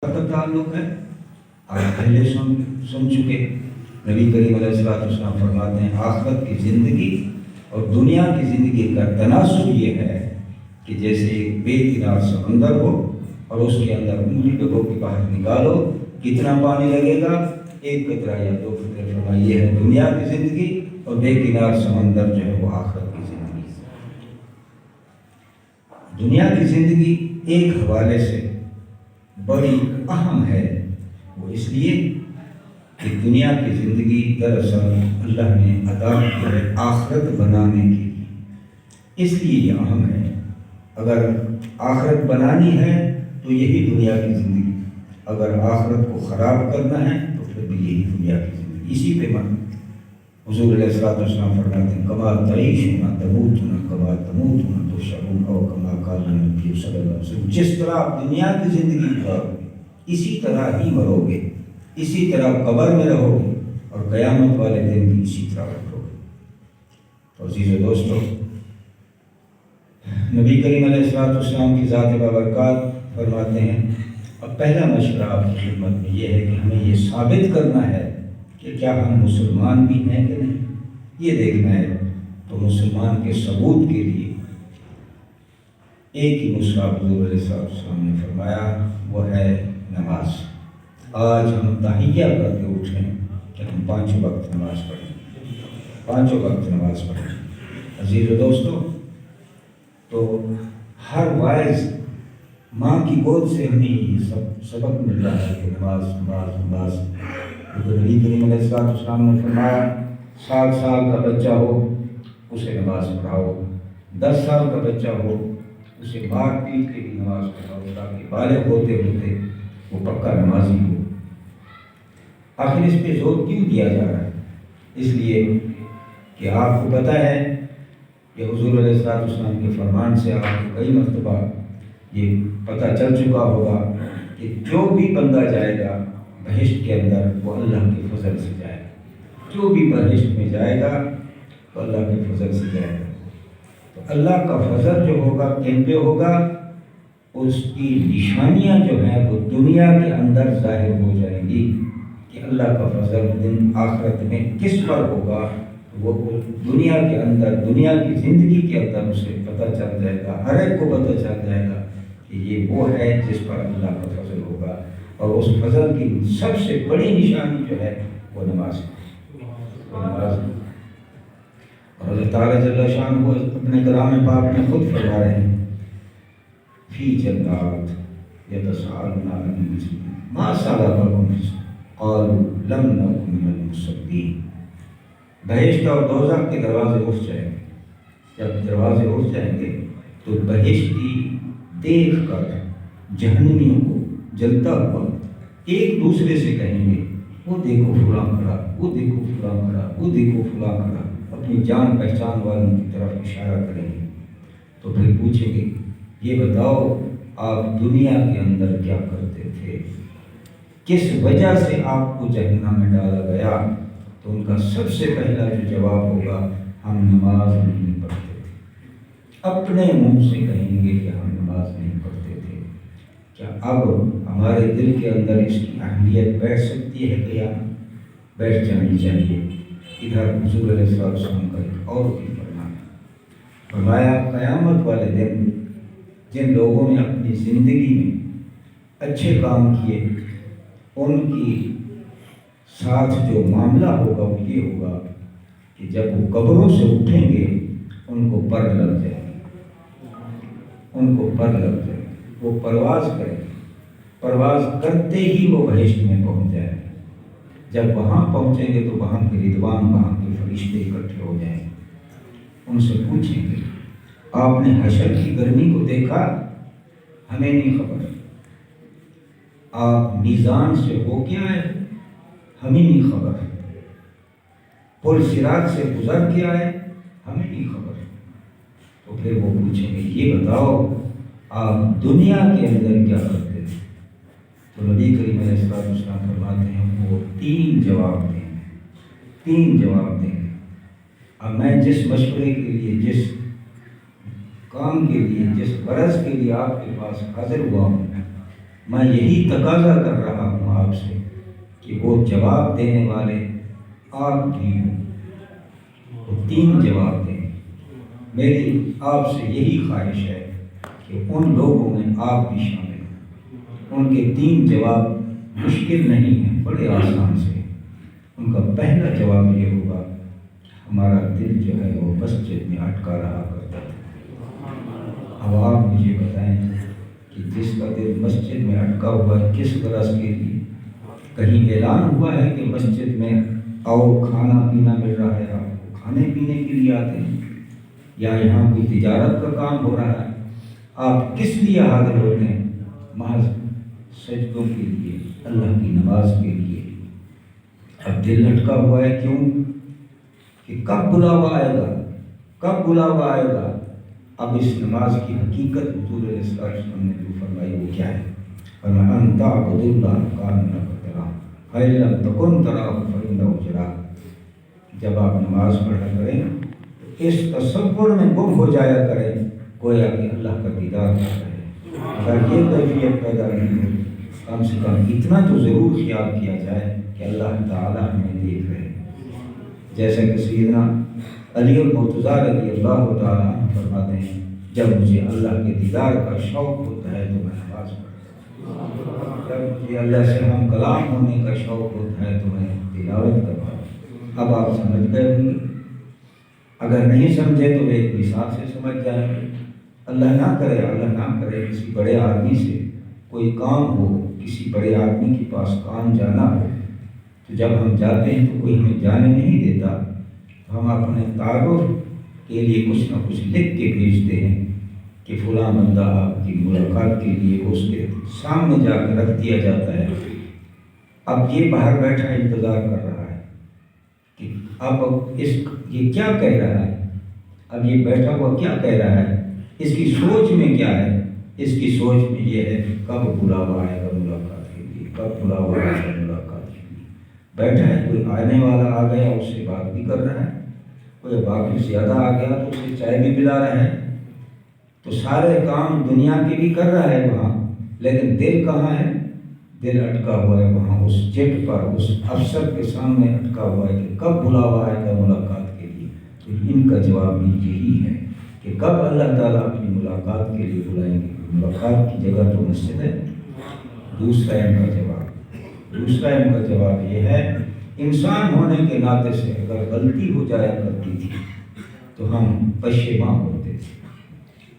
کا تعلق ہے. آپ پہلے سن چکے. نبی کریم علیہ السلام فرماتے ہیں آخرت کی زندگی اور دنیا کی زندگی کا تناسب یہ ہے کہ جیسے ایک بے کنار سمندر ہو اور اس کے اندر انگلی ڈبو کے باہر نکالو کتنا پانی لگے گا؟ ایک قطرہ یا دو قطرے. فرمایا یہ ہے دنیا کی زندگی اور بے کنار سمندر جو ہے وہ آخرت کی زندگی. دنیا کی زندگی ایک حوالے سے بڑی اہم ہے. وہ اس لیے کہ دنیا کی زندگی دراصل اللہ نے عطا کی ہے آخرت بنانے کے لیے. اس لیے یہ اہم ہے. اگر آخرت بنانی ہے تو یہی دنیا کی زندگی. اگر آخرت کو خراب کرنا ہے تو پھر بھی یہی دنیا کی زندگی. اسی پہ حضور علیہ السلام فرماتے ہیں کما تعیشون تموتون کما تموتون تحشرون او کما قال نبی صلی اللہ علیہ وسلم. جس طرح آپ دنیا کی زندگی گزارو گے اسی طرح ہی مرو گے، اسی طرح قبر میں رہو گے اور قیامت والے دن بھی اسی طرح رہو گے. تو عزیز و دوستو، نبی کریم علیہ السلام کی ذات بابرکات فرماتے ہیں اب پہلا مشورہ آپ کی خدمت میں یہ ہے کہ ہمیں یہ ثابت کرنا ہے کہ کیا ہم مسلمان بھی ہیں کہ نہیں. یہ دیکھنا ہے. تو مسلمان کے ثبوت کے لیے ایک ہی نسخہ حضور علیہ السلام نے فرمایا، وہ ہے نماز. آج ہم تحیہ کر کے اٹھیں کہ ہم 5 وقت نماز پڑھیں، 5 وقت نماز پڑھیں. عزیز و دوستو، تو ہر وائز ماں کی گود سے ہمیں یہ سبق مل رہا ہے کہ نماز نماز نماز. نبی کریم علیہ السلام نے فرمایا 7 سال کا بچہ ہو اسے نماز پڑھاؤ، 10 سال کا بچہ ہو اسے مار پیٹ کے بھی نماز پڑھاؤ تاکہ بالغ ہوتے ہوتے وہ پکا نمازی ہو. آخر اس پہ زور کیوں دیا جا رہا ہے؟ اس لیے کہ آپ کو پتہ ہے کہ حضور علیہ السلام کے فرمان سے آپ کو کئی مرتبہ یہ پتہ چل چکا ہوگا کہ جو بھی بندہ جائے گا بہشت کے اندر وہ اللہ کے فضل سے جائے گا. جو بھی بہشت میں جائے گا وہ اللہ کے فضل سے جائے گا. تو اللہ کا فضل جو ہوگا کن پہ ہوگا؟ اس کی نشانیاں جو ہیں وہ دنیا کے اندر ظاہر ہو جائیں گی کہ اللہ کا فضل دن آخرت میں کس پر ہوگا. وہ دنیا کے اندر، دنیا کی زندگی کے اندر اسے پتہ چل جائے گا، ہر ایک کو پتہ چل جائے گا کہ یہ وہ ہے جس پر اللہ کا فضل ہوگا. اور اس فضل کی سب سے بڑی نشانی جو ہے وہ نماز ہے. اور اللہ تعالیٰ جل شان کو اپنے کلام پاک میں خود فرما رہے ہیں فی جنات یتساءلون عن المجرمین ما سلککم قالوا لم نک من المصلین. بہشت اور دوزخ کے دروازے اٹھ جائیں گے. جب دروازے اٹھ جائیں گے تو بہشتی دیکھ کر جہنمیوں کو جلتا ہوا ایک دوسرے سے کہیں گے وہ دیکھو فلاں کھڑا، وہ دیکھو فلاں کھڑا، وہ دیکھو فلاں کھڑا. اپنی جان پہچان والوں کی طرف اشارہ کریں گے. تو پھر پوچھیں گے یہ بتاؤ آپ دنیا کے اندر کیا کرتے تھے، کس وجہ سے آپ کو جہنم میں ڈالا گیا؟ تو ان کا سب سے پہلا جو جواب ہوگا ہم نماز نہیں پڑھتے تھے. اپنے منہ سے کہیں گے کہ ہم نماز نہیں پڑھتے تھے. کیا اب ہمارے دل کے اندر اس کی اہمیت بیٹھ سکتی ہے کہ یا بیٹھ جانی چاہیے؟ ادھر حضور علیہ السلام کا ایک اور بھی فرمایا قیامت والے دن جن لوگوں نے اپنی زندگی میں اچھے کام کیے ان کی ساتھ جو معاملہ ہوگا وہ یہ ہوگا کہ جب وہ قبروں سے اٹھیں گے ان کو پر لگ جائے گی، ان کو پر لگ جائے گی. وہ پرواز کریں گے. پرواز کرتے ہی وہ بہشت میں پہنچ جائیں گے. جب وہاں پہنچیں گے تو وہاں کے رضوان، وہاں کے فرشتے اکٹھے ہو جائیں گے. ان سے پوچھیں گے آپ نے حشر کی گرمی کو دیکھا؟ ہمیں نہیں خبر. آپ میزان سے ہو کے آئے؟ ہمیں نہیں خبر. پل صراط سے گزر کے آئے؟ ہمیں نہیں خبر. تو پھر وہ پوچھیں گے یہ بتاؤ آپ دنیا کے اندر کیا کرتے تھے؟ تو نبی کریم علیہ السلام فرماتے ہیں وہ 3 جواب دیں گے. 3 جواب دیں گے. اب میں جس مشورے کے لیے، جس کام کے لیے، جس غرض کے لیے آپ کے پاس حاضر ہوا ہوں میں یہی تقاضا کر رہا ہوں آپ سے کہ وہ جواب دینے والے آپ بھی ہوں، وہ 3 جواب دیں۔ میری آپ سے یہی خواہش ہے کہ ان لوگوں میں آپ بھی شامل ہیں۔ ان کے 3 جواب مشکل نہیں ہیں، بڑے آسان سے۔ ان کا پہلا جواب یہ ہوگا، ہمارا دل جو ہے وہ مسجد میں اٹکا رہا کرتا تھا۔ اب آپ مجھے بتائیں کہ جس کا دل مسجد میں اٹکا ہوا ہے کس غرض کے لیے؟ کہیں اعلان ہوا ہے کہ مسجد میں آؤ کھانا پینا مل رہا ہے، آپ کو کھانے پینے کے لیے آتے ہیں، یا یہاں کوئی تجارت کا کام ہو رہا ہے؟ آپ کس لیے حاضر ہوتے ہیں؟ محض سجدوں کے لیے، اللہ کی نماز کے لیے۔ اب دل لٹکا ہوا ہے، کیوں؟ کہ کب بلاوا آئے گا، کب بلاوا آئے گا۔ اب اس نماز کی حقیقت حضور علیہ السلام نے جو فرمائی وہ کیا ہے؟ فرمایا ان تعبد اللہ کانک تراہ فإن لم تکن تراہ فإنہ یراک۔ جب آپ نماز پڑھا کریں اس تصور میں گم ہو جایا کریں گویا کہ اللہ کا دیدار کر رہے ہیں۔ اگر یہ کیفیت پیدا نہیں ہو، کم سے کم اتنا تو ضرور خیال کیا جائے کہ اللہ تعالیٰ ہمیں دیکھ رہے ہیں۔ جیسا کہ سیدنا علی المرتضیٰ رضی اللہ تعالیٰ عنہ فرماتے ہیں، جب مجھے اللہ کے دیدار کا شوق ہوتا ہے تو میں نماز پڑھتا ہوں، جب مجھے اللہ سے ہم کلام ہونے کا شوق ہوتا ہے تو میں تلاوت کرتا ہوں۔ اب آپ سمجھ گئے ہوں گے، اگر نہیں سمجھے تو ایک مثال سے سمجھ جائیں گے۔ اللہ نہ کرے کسی بڑے آدمی سے کوئی کام ہو، کسی بڑے آدمی کے پاس کام جانا ہو، تو جب ہم جاتے ہیں تو کوئی ہمیں جانے نہیں دیتا، تو ہم اپنے تعارف کے لیے کچھ نہ کچھ لکھ کے بھیجتے ہیں کہ فلاں بندہ آپ کی ملاقات کے لیے اس کے سامنے جا کر رکھ دیا جاتا ہے۔ اب یہ باہر بیٹھا انتظار کر رہا ہے کہ اب یہ کیا کہہ رہا ہے، اب یہ بیٹھا ہوا کیا کہہ رہا ہے، اس کی سوچ میں کیا ہے؟ اس کی سوچ میں یہ ہے کہ کب بلاوا آئے گا ملاقات کے لیے، کب بلاوا آئے گا ملاقات کے لیے۔ بیٹھا ہے، کوئی آنے والا آ گیا اس سے بات بھی کر رہا ہے، کوئی باقی زیادہ آ گیا تو اسے چائے بھی پلا رہا ہے، تو سارے کام دنیا کے بھی کر رہا ہے وہاں، لیکن دل کہاں ہے؟ دل اٹکا ہوا ہے وہاں اس چٹ پر، اس افسر کے سامنے اٹکا ہوا ہے کہ کب بلاوا آئے گا ملاقات کے لیے۔ تو ان کا جواب بھی یہی ہے کہ کب اللہ تعالیٰ اپنی ملاقات کے لیے بلائیں گے۔ ملاقات کی جگہ تو مسجد ہے۔ دوسرا ان کا جواب یہ ہے، انسان ہونے کے ناطے سے اگر غلطی ہو جایا کرتی تھی تو ہم پشیماں ہوتے تھے،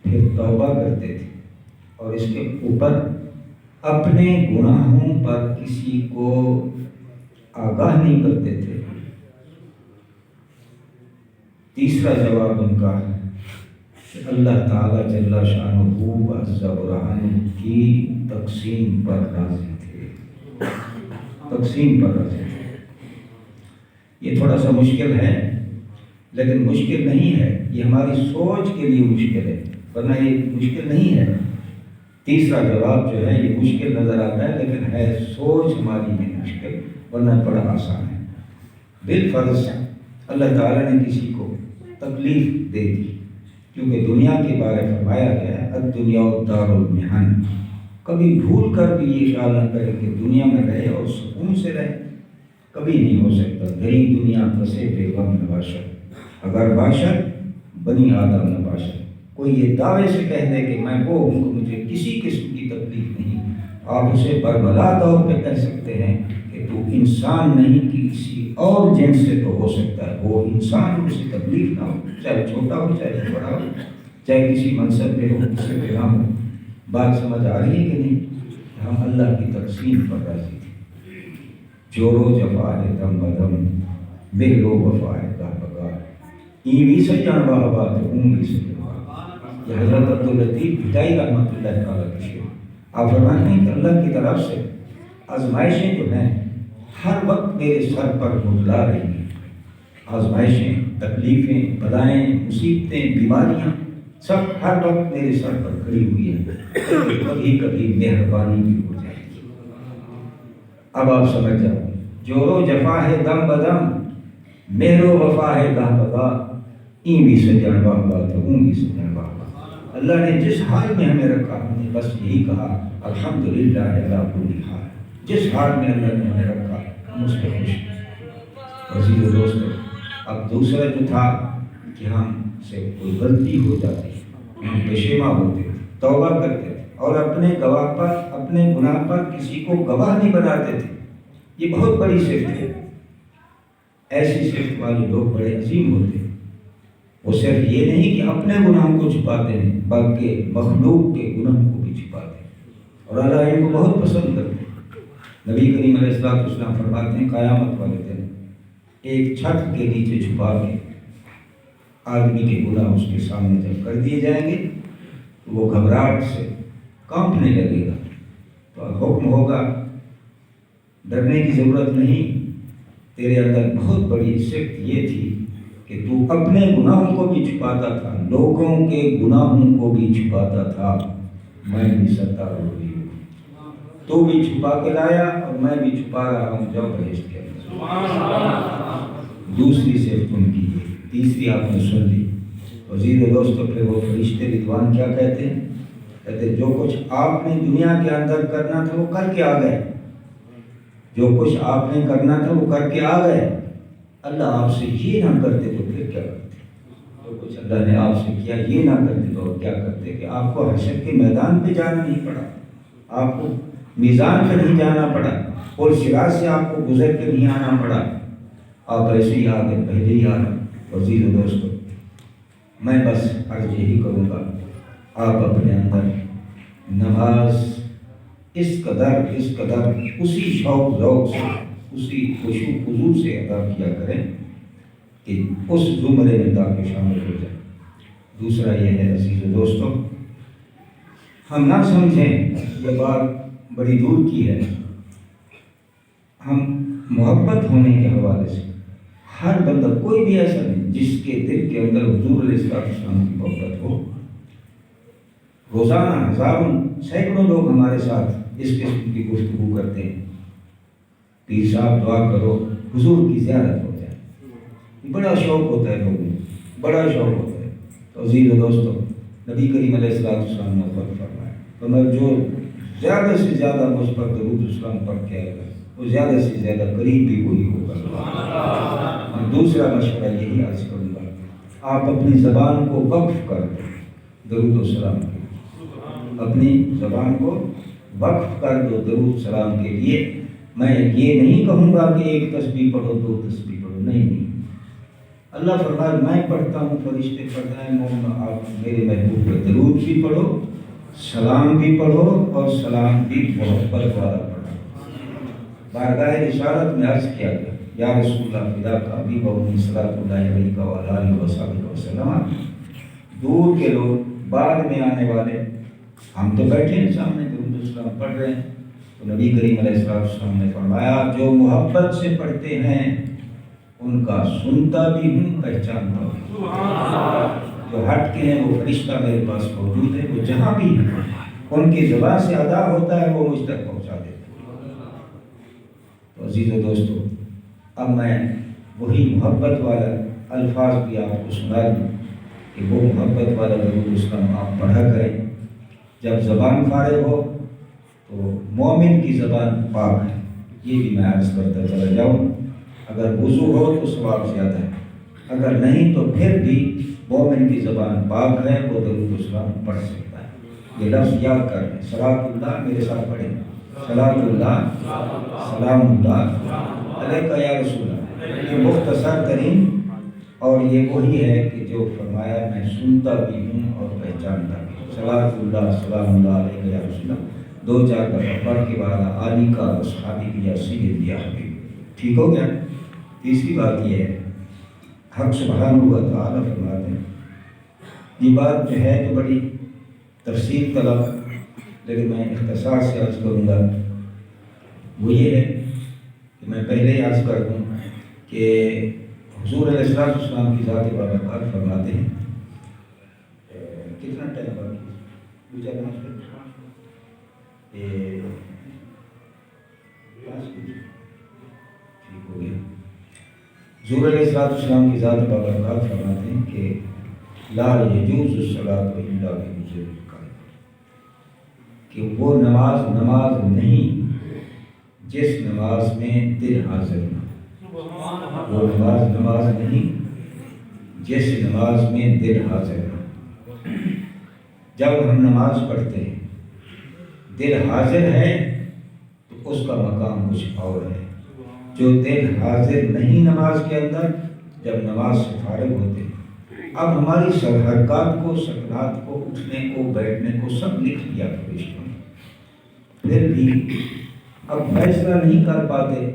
پھر توبہ کرتے تھے، اور اس کے اوپر اپنے گناہوں پر کسی کو آگاہ نہیں کرتے تھے۔ تیسرا جواب ان کا ہے کہ اللہ تعالیٰ جل شانہ عز برہانہ کی تقسیم پر راضی تھے، تقسیم پر راضی تھے۔ یہ تھوڑا سا مشکل ہے، لیکن مشکل نہیں ہے، یہ ہماری سوچ کے لیے مشکل ہے، ورنہ یہ مشکل نہیں ہے۔ تیسرا جواب جو ہے یہ مشکل نظر آتا ہے، لیکن ہے سوچ ہماری میں مشکل، ورنہ بڑا آسان ہے۔ بالفرض اللہ تعالیٰ نے کسی کو تکلیف دے دی، کیونکہ دنیا کے بارے فرمایا گیا ہے الدنیا دار المحن۔ کبھی بھول کر بھی یہ خیال نہ کرے کہ دنیا میں رہے اور سکون سے رہے، کبھی نہیں ہو سکتا۔ گری دنیا پسے بے غم نباشد، اگر باشد بنی آدم نباشد۔ کوئی یہ دعوے سے کہہ دے کہ میں وہ ہوں کہ مجھے کسی قسم کی تکلیف نہیں، آپ اسے برملا طور پہ کہہ سکتے ہیں کہ تو انسان نہیں، کسی اور جنس سے تو ہو سکتا ہے، وہ انسان اسے تکلیف نہ ہو، چاہے چھوٹا ہو چاہے بڑا ہو، چاہے کسی منصب پہ ہو کسی پہ نہ ہو۔ بات سمجھ آ رہی ہے کہ نہیں؟ ہم اللہ کی تقسیم پر راضی تھے۔ جورو جفا ہے دم بدم، بہلو وفا ہے گاہ بگاہ، ایوی سجن واہبا تو اونگی سجن۔ یہ حضرت عبداللطیف بھٹائی رحمۃ اللہ تعالیٰ کی شعر۔ آپ فرماتے ہیں کہ اللہ کی طرف سے آزمائشیں جو ہیں ہر وقت میرے سر پر منڈلا رہی ہیں، آزمائشیں، تکلیفیں، بلائیں، مصیبتیں، بیماریاں سب ہر وقت میرے سر پر کھڑی ہوئی ہیں، کبھی کبھی مہربانی بھی ہو جائے گی۔ اب آپ سمجھ جاؤ، جورو جفا ہے دم بدم، مہر و وفا ہے گاہ بگاہ، این بھی سجن واہ بات ہوں گی سجن واہ بات۔ اللہ نے جس حال میں ہمیں رکھا ہم نے بس یہی کہا الحمدللہ علی کل حال، جس حال میں اللہ نے ہمیں رکھا ہم اس پہ خوش ہیں۔ عزیز و دوستو، اب دوسرا جو تھا کہ ہم سے کوئی غلطی ہو جاتی، ہم پشیماں ہوتے، توبہ کرتے اور اپنے گواہ پر، اپنے گناہ پر کسی کو گواہ نہیں بناتے تھے۔ یہ بہت بڑی صفت ہے، ایسی صفت والے لوگ بڑے عظیم ہوتے ہیں۔ وہ صرف یہ نہیں کہ اپنے گناہوں کو چھپاتے ہیں بلکہ مخلوق کے گناہوں کو بھی چھپاتے ہیں، اور اللہ ان کو بہت پسند کرتے ہیں۔ نبی کریم علیہ السلام فرماتے ہیں قیامت والے دن ایک چھت کے نیچے چھپا کے آدمی کے گناہ اس کے سامنے جب کر دیے جائیں گے تو وہ گھبراہٹ سے کانپنے لگے گا، تو حکم ہوگا ڈرنے کی ضرورت نہیں، تیرے اندر بہت بڑی صفت یہ تھی کہ تو اپنے گناہوں کو بھی چھپاتا تھا، لوگوں کے گناہوں کو بھی چھپاتا تھا، میں بھی ستار ہوئی ہوں، تو بھی چھپا کے لایا اور میں بھی چھپا رہا ہوں جو بہشت کے اندر۔ دوسری صفت ان کی، تیسری آپ نے سن لی۔ عزیز و دوستو، پھر وہ فرشتے رضوان کیا کہتے ہیں؟ کہتے ہیں جو کچھ آپ نے دنیا کے اندر کرنا تھا وہ کر کے آ گئے، جو کچھ آپ نے کرنا تھا وہ کر کے آ گئے۔ اللہ آپ سے یہ نہ کرتے تو پھر کیا کرتے؟ جو کچھ اللہ نے آپ سے کیا یہ نہ کرتے تو کیا کرتے؟ کہ آپ کو حشر کے میدان پہ جانا نہیں پڑا، آپ کو میزان پہ نہیں جانا پڑا، اور صراط سے آپ کو گزر کے نہیں آنا پڑا، آپ ایسے ہی آگے پہلے ہی آ رہے۔ عزیز و دوستو، میں بس عرض یہی کروں گا، آپ اپنے اندر نماز اس قدر اسی شوق ذوق سے، اسی خشوع خضوع سے ادا کیا کریں کہ اس زمرے میں تاکہ شامل ہو جائے۔ دوسرا یہ ہے عزیز و دوستو، ہم نہ سمجھیں، یہ بات بڑی دور کی ہے، ہم محبت ہونے کے حوالے سے ہر بندہ، کوئی بھی ایسا نہیں جس کے دل کے اندر حضور علیہ السلام کی محبت ہو۔ روزانہ ہزاروں سینکڑوں لوگ ہمارے ساتھ اس قسم کی گفتگو کرتے ہیں، پیر صاحب دعا کرو حضور کی زیارت ہو جائے، بڑا شوق ہوتا ہے لوگوں کو، بڑا شوق ہوتا ہے۔ تو عزیز و دوستو، نبی کریم علیہ السلام نے فرمایا تو میں جو زیادہ سے زیادہ مجھ پر درود السلام پڑھ کے آئے گا وہ زیادہ سے زیادہ قریب بھی وہی ہوگا۔ اور دوسرا مشورہ یہی عرض کروں گا، آپ اپنی زبان کو وقف کر دو درود و سلام کے لیے، اپنی زبان کو وقف کر دو درود سلام کے لیے۔ میں یہ نہیں کہوں گا کہ ایک تسبیح پڑھو، دو تسبیح پڑھو، نہیں۔ اللہ فرمائے میں پڑھتا ہوں، فرشتے پڑھتے ہیں، مومن آپ میرے محبوب پہ درود بھی پڑھو، سلام بھی پڑھو، اور سلام بھی محبت والا پڑھو۔ بارگاہ رسالت میں عرض کیا گیا یا رسول اللہ فداک ابی و امی صلوات اللہ علیہ وعلی آلہ وصحبہ وسلم۔ دور کے لوگ، بعد میں آنے والے، ہم تو بیٹھے ہیں سامنے درود السلام پڑھ رہے ہیں، تو نبی کریم علیہ السلام نے فرمایا جو محبت سے پڑھتے ہیں ان کا سنتا بھی ہوں، پہچانتا ہوں۔ جو ہٹ کے ہیں وہ فرشتہ میرے پاس موجود ہے، وہ جہاں بھی ان کی زبان سے ادا ہوتا ہے وہ مجھ تک پہنچا دیتا ہے۔ تو عزیز و دوستو، اب میں وہی محبت والا الفاظ بھی آپ کو سنا دوں کہ وہ محبت والا درود السلام آپ پڑھا کریں۔ جب زبان فارغ ہو تو مومن کی زبان پاک ہے، یہ بھی میں عرض کرتا چلا جاؤں۔ اگر وضو ہو تو ثواب زیادہ ہے، اگر نہیں تو پھر بھی مومن کی زبان پاک ہے، وہ درود السلام پڑھ سکتا ہے۔ یہ لفظ یاد کر لیں، صلاۃ اللہ، میرے ساتھ پڑھیں، صلاۃ اللہ، سلام اللہ علیکہ یا رسول اللہ۔ یہ مختصر ترین، اور یہ وہی ہے کہ جو فرمایا میں سنتا بھی ہوں اور پہچانتا بھی ہوں۔ صلاۃ اللہ، سلام اللہ علیکہ یا رسول اللہ، 2-4 دفعہ پڑھ کے بعد علی کا اصحابی کی یا سید دیا ہے، ٹھیک ہو گیا۔ تیسری بات یہ ہے، حق سبحانہ و تعالیٰ فرماتے ہیں، یہ بات جو ہے تو بڑی تفصیل طلب، لیکن میں اختصار سے عرض کروں گا، وہ یہ ہے کہ میں پہلے ہی عرض کر دوں کہ حضور علیہ السلام کی ذات بابرکات فرماتے ہیں، کتنا ٹائم باقی ہے؟ ٹھیک ہو گیا۔ حضور علیہ السلام کی ذات بابرکات فرماتے ہیں کہ لا یجوز الصلاۃ الا بحضور القلب، کہ وہ نماز نہیں جس نماز میں دل حاضر نہ، وہ نماز نہیں جس نماز میں دل حاضر نہ۔ جب ہم نماز پڑھتے ہیں دل حاضر ہے تو اس کا مقام کچھ اور ہے۔ جو دل حاضر نہیں نماز کے اندر، جب نماز سے فارغ ہوتے ہیں، اب ہماری سب حرکات کو، سکنات کو، اٹھنے کو، بیٹھنے کو سب لکھ لیا فرشتوں نے، پھر بھی اب فیصلہ نہیں کر پاتے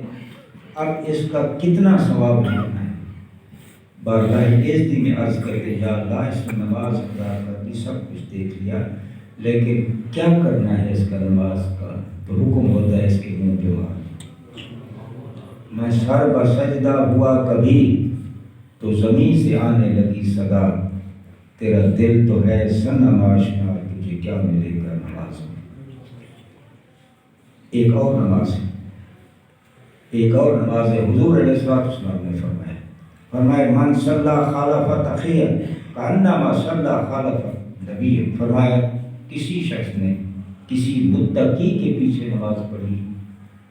اب اس کا کتنا ثواب ملنا ہے۔ بارگاہ عزتی میں عرض کرتے یا اللہ اس نے نماز ادا کر دی، سب کچھ دیکھ لیا، لیکن کیا کرنا ہے اس کا نماز کا؟ تو حکم ہوتا ہے اس کے منہ پہ مار۔ میں سر بسجدہ ہوا کبھی تو زمین سے آنے لگی صدا، تیرا دل تو ہے صنم آشنا، تجھے کیا ملے گا نماز میں۔ ایک اور نماز ہے، ایک اور نماز ہے، حضور علیہ السلام نے فرمایا من صلی خالف تقیہ کانما صلی خالف نبی، فرمایا کسی شخص نے کسی متقی کے پیچھے نماز پڑھی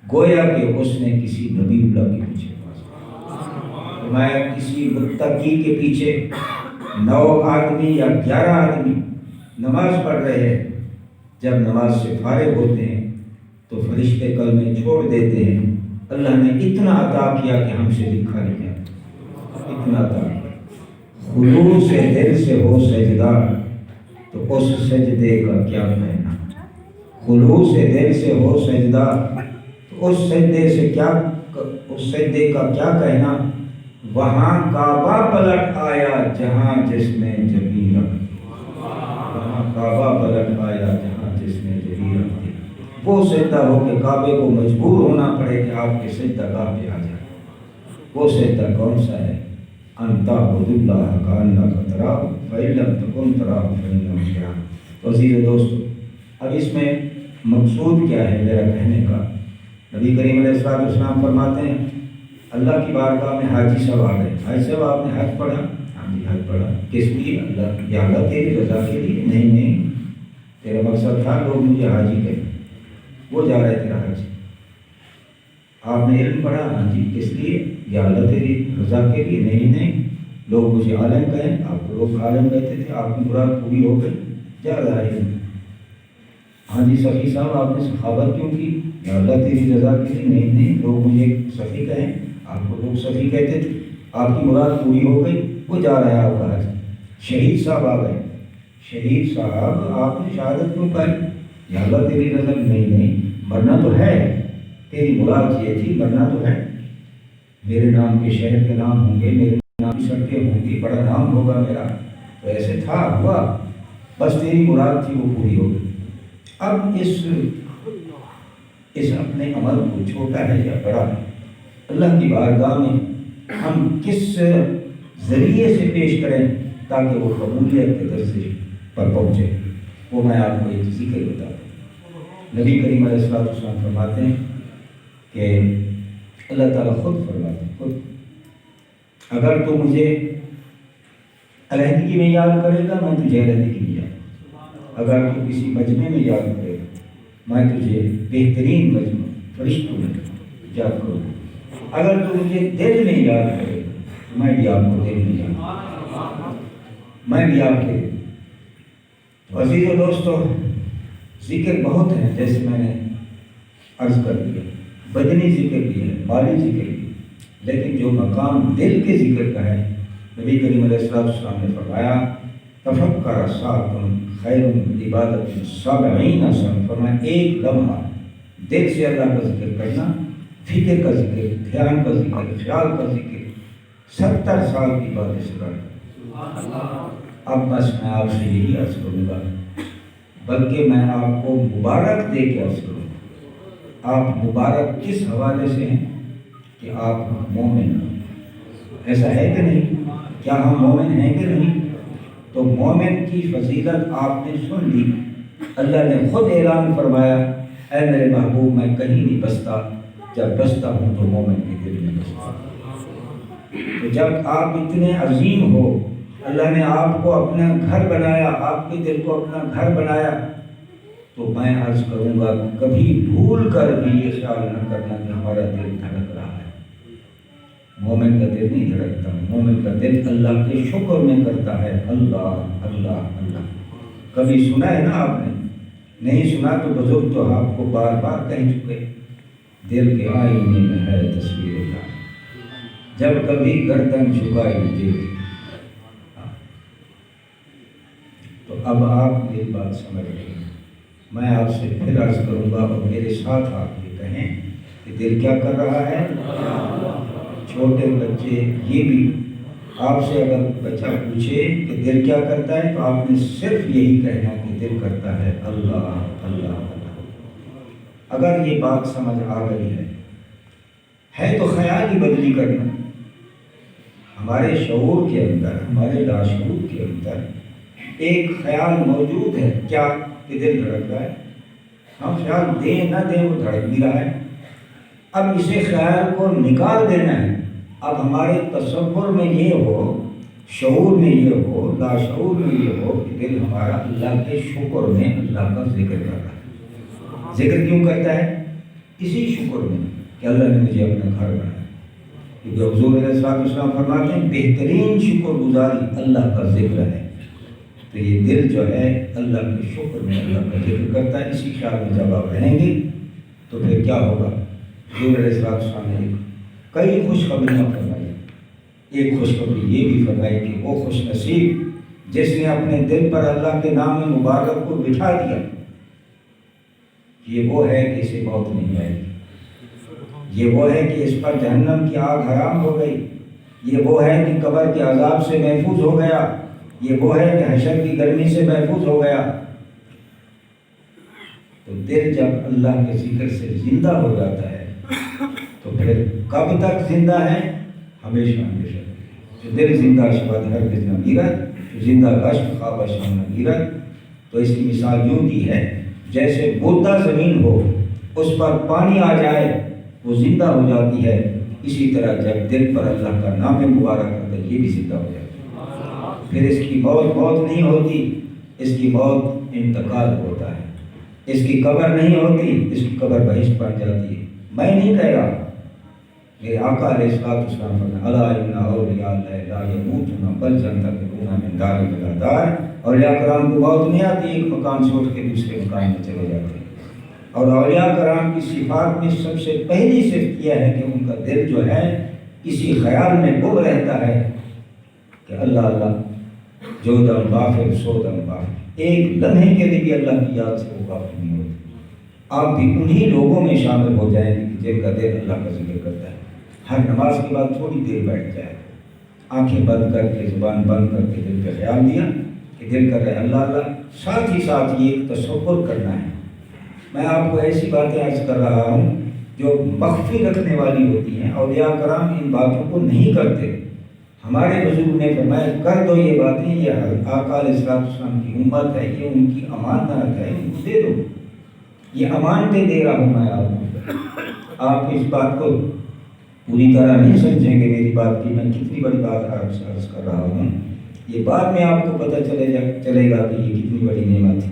گویا کہ اس نے کسی نبی اللہ کے پیچھے نماز پڑھی۔ فرمایا کسی متقی کے پیچھے 9 آدمی یا 11 آدمی نماز پڑھ رہے ہیں، جب نماز سے فارغ ہوتے ہیں تو فرشتے کلمے چھوڑ دیتے ہیں، اللہ نے اتنا عطا کیا کہ ہم سے لکھا نہیں گیا، اتنا عطا کیا۔ خلوص سے دل سے ہو سجدہ تو اس سجدے کا کیا کہنا، خلوص سے دل سے ہو سجدہ تو اس سجدے کا کیا کہنا۔ وہاں کعبہ پلٹ آیا جہاں جس نے جبین رکھ دی، وہاں کعبہ پلٹ آیا جہاں جس نے جبین رکھ دی۔ وہ سجدہ ہو کہ کعبے کو مجبور ہونا پڑے کہ آپ کے سجدہ گاہ پہ آ جائے۔ وہ سجدہ کون سا ہے؟ ان تعبد اللہ کانک تراہ فإن لم تکن تراہ فإنہ یراک۔ تو عزیز دوستو، اب اس میں مقصود کیا ہے میرا کہنے کا؟ نبی کریم علیہ السلام فرماتے ہیں اللہ کی بارگاہ میں حاجی صاحب آ گئے، حاجی صاحب آپ نے حج پڑھا؟ ہاں جی حج پڑھا۔ کس لیے؟ اللہ، یا اللہ تیری رضا کے لیے؟ نہیں، تیرا مقصد تھا لوگ مجھے حاجی کہیں، وہ جا رہے تیرا حج۔ آپ نے علم پڑھا؟ ہاں جی، کس لیے؟ یا اللہ تیری رضا کے لیے؟ نہیں، لوگ مجھے عالم کہیں، آپ کو لوگ عالم کہتے تھے، آپ کی مراد پوری ہو گئی، جا رہا ہے علم۔ ہاں جی صفی صاحب آپ نے سخاوت کیوں کی؟ یا اللہ تیری رضا کے لیے؟ نہیں، لوگ مجھے صفی کہیں، آپ کو لوگ صفی کہتے تھے، آپ کی مراد پوری ہو گئی، وہ جا رہا ہے آپ کا حج۔ شہید صاحب آ گئے، شہید صاحب آپ نے شہادت کیوں پائی؟ یا اللہ تیری رضا؟ نہیں، مرنا تو ہے، تیری مراد یہ تھی مرنا تو ہے، میرے نام کے شہر کے نام ہوں گے، میرے نام کی سڑکیں ہوں گی، بڑا نام ہوگا میرا، تو ایسے تھا ہوا، بس تیری مراد تھی وہ پوری ہو گئی۔ اب اس اپنے عمل کو چھوٹا ہے یا بڑا ہے، اللہ کی بارگاہ میں ہم کس ذریعے سے پیش کریں تاکہ وہ قبولیت کے درجے پر پہنچے، وہ میں آپ کو ایک ذکر بتاتا ہوں۔ نبی کریم علیہ السلام فرماتے ہیں کہ اللہ تعالیٰ خود فرماتے ہیں، خود اگر تو مجھے علیحدگی میں یاد کرے گا میں تجھے علیحدگی میں یاد کروں، اگر تو کسی مجمع میں یاد کرے گا میں تجھے بہترین مجمع فرشتوں میں یاد کروں، اگر تو مجھے دل میں یاد کرے گا تو میں بھی آپ کو دل میں یاد کروں، میں بھی آپ کے۔ تو عزیز و دوستو، ذکر بہت ہیں، جیسے میں نے عرض کر دیا، بدنی ذکر بھی ہے، مالی ذکر بھی، لیکن جو مقام دل کے ذکر کا ہے، نبی کریم علیہ السلام نے فرمایا تفکر ساعۃ خیر من عبادۃ 70 سنۃ، فرمایا ایک لمحہ دل سے اللہ کا ذکر کرنا، فکر کا ذکر، دھیان کا ذکر، خیال کا ذکر 70 سال کی باتیں سکھاتا۔ اب بس میں آپ سے یہی عرض کروں گا، بلکہ میں آپ کو مبارک دے کے عرض کروں گا۔ آپ مبارک کس حوالے سے ہیں کہ آپ مومن ہیں، ایسا ہے کہ نہیں؟ کیا ہم مومن ہیں کہ نہیں؟ تو مومن کی فضیلت آپ نے سن لی، اللہ نے خود اعلان فرمایا اے میرے محبوب میں کہیں نہیں بستا، جب بستا ہوں تو مومن کے دل میں بستا ہوں۔ تو جب آپ اتنے عظیم ہو، اللہ نے آپ کو اپنا گھر بنایا، آپ کے دل کو اپنا گھر بنایا، تو میں عرض کروں گا کبھی بھول کر بھی یہ خیال نہ کرنا کہ ہمارا دل دھڑک رہا ہے۔ مومن کا دل نہیں دھڑکتا، مومن کا دل اللہ کے شکر میں کرتا ہے، اللہ اللہ اللہ۔ کبھی سنا ہے نا آپ نے؟ نہیں سنا تو بزرگ تو آپ کو بار بار کہہ چکے، دل کے آئینے میں ہے تصویر اللہ، جب کبھی گردن جھکائی دل۔ تو اب آپ یہ بات سمجھ رہے ہیں، میں آپ سے پھر عرض کروں گا اور میرے ساتھ آپ یہ کہیں کہ دل کیا کر رہا ہے؟ چھوٹے بچے یہ بھی آپ سے اگر بچہ پوچھے کہ دل کیا کرتا ہے تو آپ نے صرف یہی کہنا کہ دل کرتا ہے اللہ اللہ اللہ۔ اگر یہ بات سمجھ آ گئی ہے تو خیال ہی بدلی کرنا۔ ہمارے شعور کے اندر، ہمارے لاشعور کے اندر ایک خیال موجود ہے، کیا کہ دل دھڑک رہا ہے۔ ہم خیال دیں نہ دیں وہ دھڑک بھی رہا ہے۔ اب اسے خیال کو نکال دینا ہے۔ اب ہمارے تصور میں یہ ہو، شعور میں یہ ہو، لاشعور میں یہ ہو کہ دل ہمارا اللہ کے شکر میں اللہ کا ذکر کر رہا ہے۔ ذکر کیوں کرتا ہے؟ اسی شکر میں کہ اللہ نے مجھے اپنا گھر بنایا۔ کیونکہ حضور علیہ السلام فرماتے ہیں بہترین شکر گزاری اللہ کا ذکر ہے۔ تو یہ دل جو ہے اللہ کے شکر میں اللہ کا ذکر کرتا ہے۔ اسی خیال میں جب آپ رہیں گے تو پھر کیا ہوگا؟ حضور علیہ السلام نے کئی خوشخبریاں فرمائی۔ ایک خوشخبری یہ بھی فرمائی کہ وہ خوش نصیب جس نے اپنے دل پر اللہ کے نام مبارک کو بٹھا دیا، یہ وہ ہے کہ اسے موت نہیں آئے گی، یہ وہ ہے کہ اس پر جہنم کی آگ حرام ہو گئی، یہ وہ ہے کہ قبر کے عذاب سے محفوظ ہو گیا، یہ وہ ہے کہ حشر کی گرمی سے محفوظ ہو گیا۔ تو دل جب اللہ کے ذکر سے زندہ ہو جاتا ہے تو پھر کب تک زندہ ہے؟ ہمیشہ ہمیشہ۔ جو دل زندہ شبد ہرگز نہ گیرد، جو زندہ گشت خواب شام نہ گیرد۔ تو اس کی مثال یوں دی ہے جیسے بودا زمین ہو، اس پر پانی آ جائے وہ زندہ ہو جاتی ہے، اسی طرح جب دل پر اللہ کا نام مبارک آتا ہے یہ بھی زندہ ہو جاتا ہے۔ پھر اس کی موت نہیں ہوتی، اس کی موت انتقال ہوتا ہے۔ اس کی قبر نہیں ہوتی، اس کی قبر بہشت بن جاتی ہے۔ میں نہیں کہہ رہا، میرے آقا علیہ السلام فرمایا الا ان اولیاء اللہ لا یموتون بل ينتقلون من دار الى دار۔ اولیاء کرام کو موت نہیں آتی، ایک مکان چھوڑ کے دوسرے مکان میں چلے جاتے ہیں۔ اور اولیاء کرام کی صفات میں سب سے پہلی صفت یہ ہے کہ ان کا دل جو ہے اسی خیال میں گم رہتا ہے کہ اللہ اللہ جو دم غافل سو دم غافل، ایک لمحے کے لیے بھی اللہ کی یاد سے وہ غافل نہیں ہوتے۔ آپ بھی انہی لوگوں میں شامل ہو جائیں گے کہ جن کا دل اللہ کا ذکر کرتا ہے۔ ہر نماز کے بعد تھوڑی دیر بیٹھ جائے، آنکھیں بند کر کے زبان بند کر کے دل پہ خیال دیا کہ دل کر رہے اللہ اللہ، ساتھ ہی ساتھ یہ ایک تصور کرنا ہے۔ میں آپ کو ایسی باتیں عرض کر رہا ہوں جو مخفی رکھنے والی ہوتی ہیں، اولیاء کرام ان باتوں کو نہیں کرتے۔ ہمارے بزرگ نے فرمایا کر دو یہ باتیں، یہ آقا علیہ السلام کی امت ہے، یہ ان کی امانت ہے، ان کو دے دو، یہ امانتیں دے رہا ہوں میں آپ کو۔ آپ اس بات کو پوری طرح نہیں سمجھیں گے میری بات کی، میں کتنی بڑی بات آپ سے عرض کر رہا ہوں، یہ بعد میں آپ کو پتہ چلے گا کہ یہ کتنی بڑی نعمت ہے۔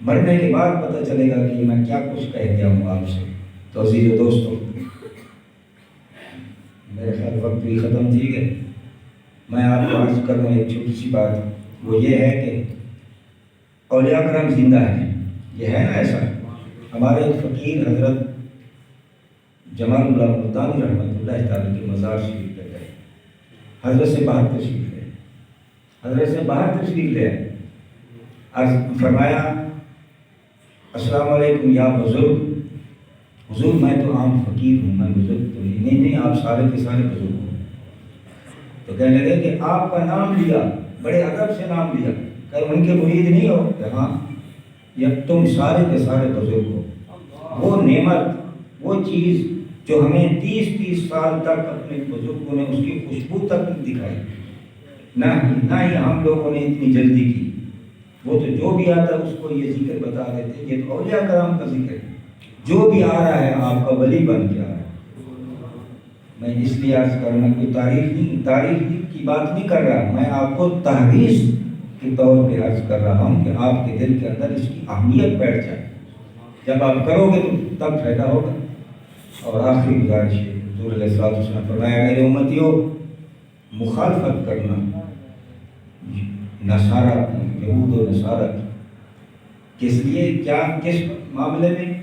مرنے کے بعد پتہ چلے گا کہ میں کیا کچھ کہہ گیا ہوں آپ سے۔ تو عزیز و دوستو، میرے خیال وقت بھی ختم تھی گئے، میں آپ کو عرض کروں ایک چھوٹی سی بات، وہ یہ ہے کہ اولیاء کرام زندہ ہیں، یہ ہے نا ایسا۔ ہمارے ایک فقیر حضرت جمال اللہ ملتانی رحمۃ اللہ تعالیٰ کے مزار شریف پہ گئے، حضرت سے باہر تشریف لے، حضرت سے باہر تشریف لے عرض فرمایا السلام علیکم یا بزرگ۔ حضور میں تو عام فقیر ہوں، میں بزرگ تو نہیں، آپ سارے کے سارے بزرگ ہوں۔ تو کہنے لگے کہ آپ کا نام لیا، بڑے ادب سے نام لیا، کہ ان کے مرید نہیں ہو؟ کہ ہاں، یا تم سارے کے سارے بزرگ ہو۔ وہ نعمت، وہ چیز جو ہمیں 30 سال تک اپنے بزرگوں نے اس کی خوشبو تک نہیں دکھائی، نہ ہی ہم لوگوں نے اتنی جلدی کی۔ وہ تو جو بھی آتا اس کو یہ ذکر بتا دیتے، یہ تو اولیاء کرام کا ذکر ہے، جو بھی آ رہا ہے آپ کا ولی بن کے آ رہا ہے۔ میں اس لیے عرض کرنا کوئی تعریف نہیں کی بات نہیں کر رہا، میں آپ کو تحریض کے طور پہ عرض کر رہا ہوں کہ آپ کے دل کے اندر اس کی اہمیت بیٹھ جائے، جب آپ کرو گے تو تب فائدہ ہوگا۔ اور آخری گزارش ہے، حضور علیہ الصلوۃ والسلام فرمایا میرے امتیوں مخالفت کرنا نصارہ کی، یہود و نصارہ کی، کس لیے، کیا، کس معاملے میں؟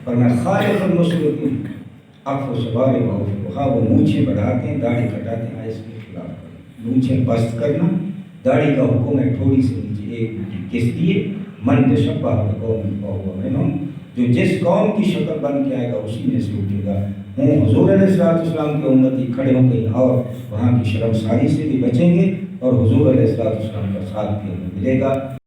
فرمایا خالق المشرکین عفو سوار ہاں، وہ مونچھیں بڑھاتے ہیں داڑھی کٹاتے ہیں، اس کے خلاف کرنا، مونچھیں پست کرنا، داڑھی کا حکم ہے تھوڑی سی نیچے ایک، کس لیے؟ من تشبہ بقوم فہو منہم، جو جس قوم کی شکل بن کے آئے گا اسی میں سے اٹھے گا۔ ہوں حضور علیہ السلام کے امتی کھڑے ہوں کہیں اور وہاں کی شرمساری سے بھی بچیں گے اور حضور علیہ السلام کا ساتھ بھی ہمیں ملے گا۔